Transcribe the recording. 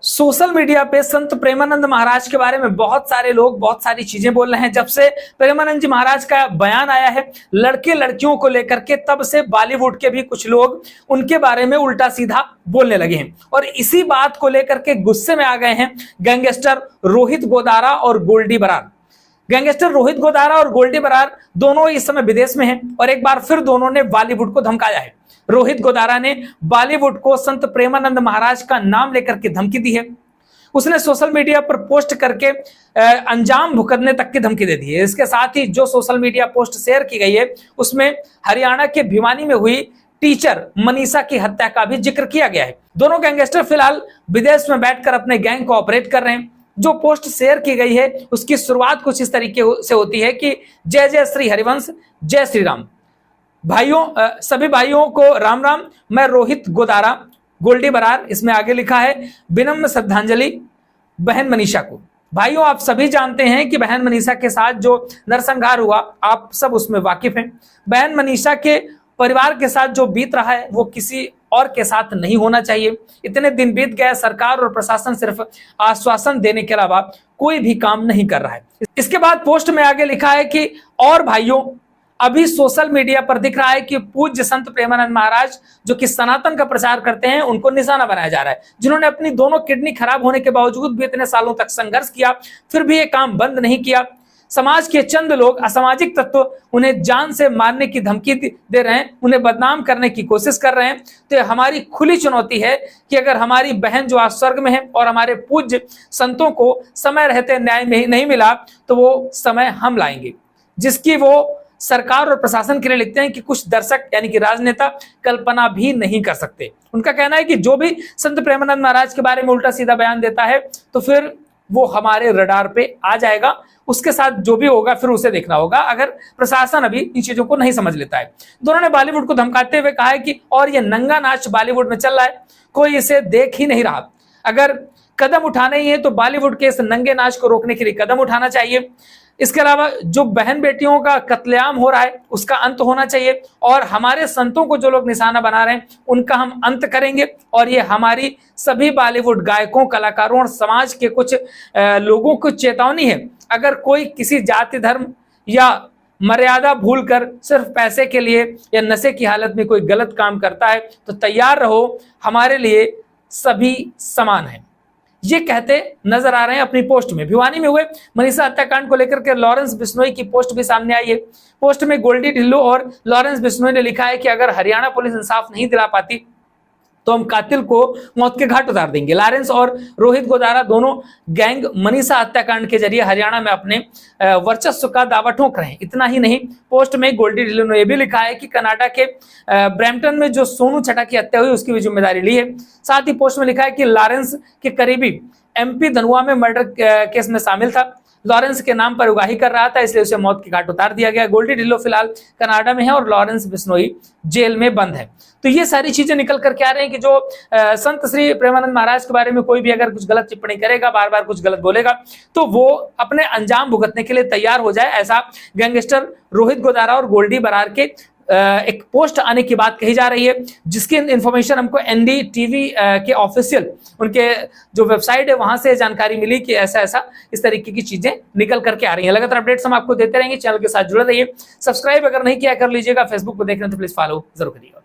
Social media पे संत प्रेमानंद महाराज के बारे में बहुत सारे लोग बहुत सारी चीजें बोल रहे हैं। जब से प्रेमानंद जी महाराज का बयान आया है लड़के लड़कियों को लेकर के, तब से बॉलीवुड के भी कुछ लोग उनके बारे में उल्टा सीधा बोलने लगे हैं और इसी बात को लेकर के गुस्से में आ गए हैं गैंगस्टर रोहित गोदारा और गोल्डी बरार। गैंगस्टर रोहित गोदारा और गोल्डी बरार दोनों इस समय विदेश में हैं और एक बार फिर दोनों ने बॉलीवुड को धमकाया है। रोहित गोदारा ने बॉलीवुड को संत प्रेमानंद महाराज का नाम लेकर के धमकी दी है। उसने सोशल मीडिया पर पोस्ट करके अंजाम भुगतने तक की धमकी दे दी है। इसके साथ ही जो सोशल मीडिया पोस्ट शेयर की गई है उसमें हरियाणा के भिवानी में हुई टीचर मनीषा की हत्या का भी जिक्र किया गया है। दोनों गैंगस्टर फिलहाल विदेश में बैठकर अपने गैंग को ऑपरेट कर रहे हैं। जो पोस्ट शेयर की गई है उसकी शुरुआत कुछ इस तरीके से होती है कि जय जय श्री हरिवंश, जय श्री राम। भाइयों, सभी भाइयों को राम राम। मैं रोहित गोदारा गोल्डी बरार, इसमें आगे लिखा है विनम्र श्रद्धांजलि बहन मनीषा को। भाइयों, आप सभी जानते हैं कि बहन मनीषा के साथ जो नरसंहार हुआ आप सब उसमें वाकिफ हैं। बहन मनीषा के परिवार के साथ जो बीत रहा है वो किसी और के साथ नहीं होना चाहिए। इतने दिन बीत गए, सरकार और प्रशासन सिर्फ आश्वासन देने के अलावा कोई भी काम नहीं कर रहा है। इसके बाद पोस्ट में आगे लिखा है कि और भाइयों, अभी सोशल मीडिया पर दिख रहा है कि पूज्य संत प्रेमानंद महाराज जो कि सनातन का प्रचार करते हैं उनको निशाना बनाया जा रहा है। जिन्होंने अपनी दोनों किडनी खराब होने के बावजूद भी इतने सालों तक संघर्ष किया, फिर भी ये काम बंद नहीं किया। समाज के चंद लोग, असामाजिक तत्व उन्हें जान से मारने की धमकी दे रहे हैं, उन्हें बदनाम करने की कोशिश कर रहे हैं। तो हमारी खुली चुनौती है कि अगर हमारी बहन जो आज स्वर्ग में है और हमारे पूज्य संतों को समय रहते न्याय नहीं मिला तो वो समय हम लाएंगे, जिसकी वो सरकार और प्रशासन के लिए लिखते हैं कि कुछ दर्शक यानी कि राजनेता कल्पना भी नहीं कर सकते। उनका कहना है कि जो भी संत प्रेमानंद महाराज के बारे में उल्टा सीधा बयान देता है तो फिर वो हमारे रडार पे आ जाएगा। उसके साथ जो भी होगा फिर उसे देखना होगा, अगर प्रशासन अभी इन चीजों को नहीं समझ लेता है। दोनों ने बॉलीवुड को धमकाते हुए कहा है कि और ये नंगा नाच बॉलीवुड में चल रहा है, कोई इसे देख ही नहीं रहा। अगर कदम उठाने ही है तो बॉलीवुड के इस नंगे नाच को रोकने के लिए कदम उठाना चाहिए। इसके अलावा जो बहन बेटियों का कत्लेआम हो रहा है उसका अंत होना चाहिए और हमारे संतों को जो लोग निशाना बना रहे हैं उनका हम अंत करेंगे। और ये हमारी सभी बॉलीवुड गायकों, कलाकारों और समाज के कुछ लोगों को चेतावनी है। अगर कोई किसी जाति, धर्म या मर्यादा भूलकर सिर्फ पैसे के लिए या नशे की हालत में कोई गलत काम करता है तो तैयार रहो, हमारे लिए सभी समान है। ये कहते नजर आ रहे हैं अपनी पोस्ट में। भिवानी में हुए मनीषा हत्याकांड को लेकर के लॉरेंस बिश्नोई की पोस्ट भी सामने आई है। पोस्ट में गोल्डी ढिल्लो और लॉरेंस बिश्नोई ने लिखा है कि अगर हरियाणा पुलिस इंसाफ नहीं दिला पाती तो हम कातिल को मौत के घाट उतार देंगे। लॉरेंस और रोहित गोदारा दोनों गैंग मनीषा हत्याकांड के जरिए हरियाणा में अपने वर्चस्व का दावा ठोक रहे हैं। इतना ही नहीं, पोस्ट में गोल्डी ढिल्लो ने यह भी लिखा है कि कनाडा के ब्रैम्पटन में जो सोनू छटा की हत्या हुई उसकी भी जिम्मेदारी ली है। साथ ही पोस्ट में लिखा है कि लॉरेंस के करीबी MP धनुआ में मर्डर केस में शामिल था। लॉरेंस के नाम पर उगाही कर रहा था, इसलिए उसे मौत के घाट उतार दिया गया। गोल्डी ढिल्लो फिलहाल कनाडा में है और लॉरेंस बिश्नोई जेल में बंद है। तो ये सारी चीजें निकल कर क्या रहे हैं कि जो संत श्री प्रेमानंद महाराज के बारे में कोई भी अगर कुछ गलत टिप्पणी करेगा, बार बार कुछ गलत बोलेगा तो वो अपने अंजाम भुगतने के लिए तैयार हो जाए, ऐसा गैंगस्टर रोहित गोदारा और गोल्डी बरार के एक पोस्ट आने की बात कही जा रही है, जिसकी इंफॉर्मेशन हमको NDTV के ऑफिशियल उनके जो वेबसाइट है वहां से जानकारी मिली कि ऐसा ऐसा इस तरीके की चीजें निकल करके आ रही हैं। लगातार अपडेट्स हम आपको देते रहेंगे, चैनल के साथ जुड़े रहिए। सब्सक्राइब अगर नहीं किया कर लीजिएगा, फेसबुक पर देख रहे हैं तो प्लीज फॉलो जरूर करिएगा।